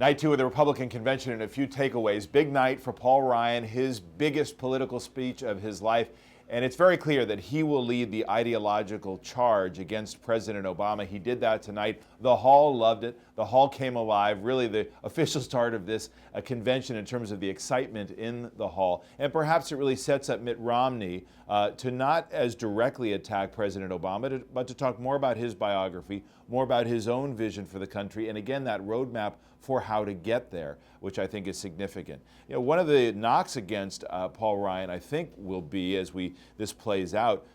Night two of the Republican convention and a few takeaways. Big night for Paul Ryan, his biggest political speech of his life. And it's very clear that he will lead the ideological charge against President Obama. He did that tonight. The hall loved it. The hall came alive. Really the official start of this convention in terms of the excitement in the hall. And perhaps it really sets up Mitt Romney to not as directly attack President Obama, but to talk more about his biography, more about his own vision for the country, and again, that roadmap for how to get there, which I think is significant. You know, one of the knocks against Paul Ryan, I think, will be, as this plays out,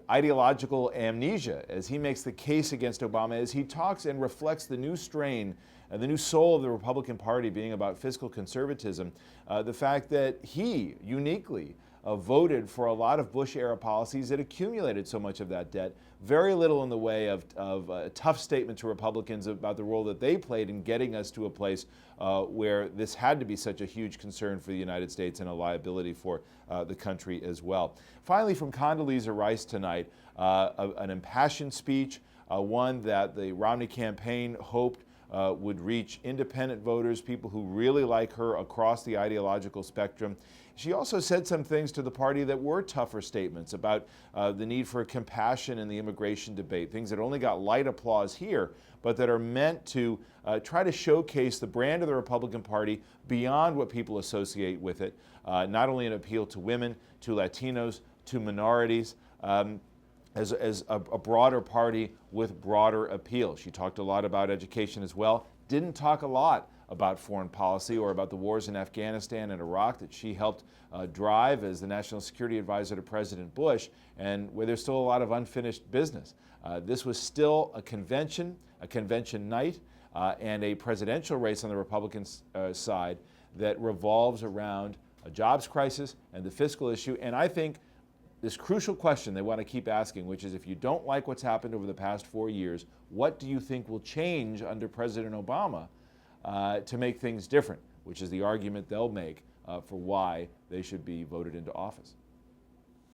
ideological amnesia, as he makes the case against Obama, as he talks and reflects the new strain and the new soul of the Republican Party being about fiscal conservatism, the fact that he uniquely voted for a lot of Bush-era policies that accumulated so much of that debt, very little in the way of a tough statement to Republicans about the role that they played in getting us to a place where this had to be such a huge concern for the United States and a liability for the country as well. Finally, from Condoleezza Rice tonight, an impassioned speech, one that the Romney campaign hoped would reach independent voters, people who really like her across the ideological spectrum. She also said some things to the party that were tougher statements about the need for compassion in the immigration debate, things that only got light applause here, but that are meant to try to showcase the brand of the Republican Party beyond what people associate with it, not only an appeal to women, to Latinos, to minorities, as a broader party with broader appeal. She talked a lot about education as well. Didn't talk a lot about foreign policy or about the wars in Afghanistan and Iraq that she helped drive as the National Security Advisor to President Bush, and where there's still a lot of unfinished business. This was still a convention night, and a presidential race on the Republican side that revolves around a jobs crisis and the fiscal issue. And I think this crucial question they want to keep asking, which is, if you don't like what's happened over the past 4 years, what do you think will change under President Obama to make things different, which is the argument they'll make for why they should be voted into office.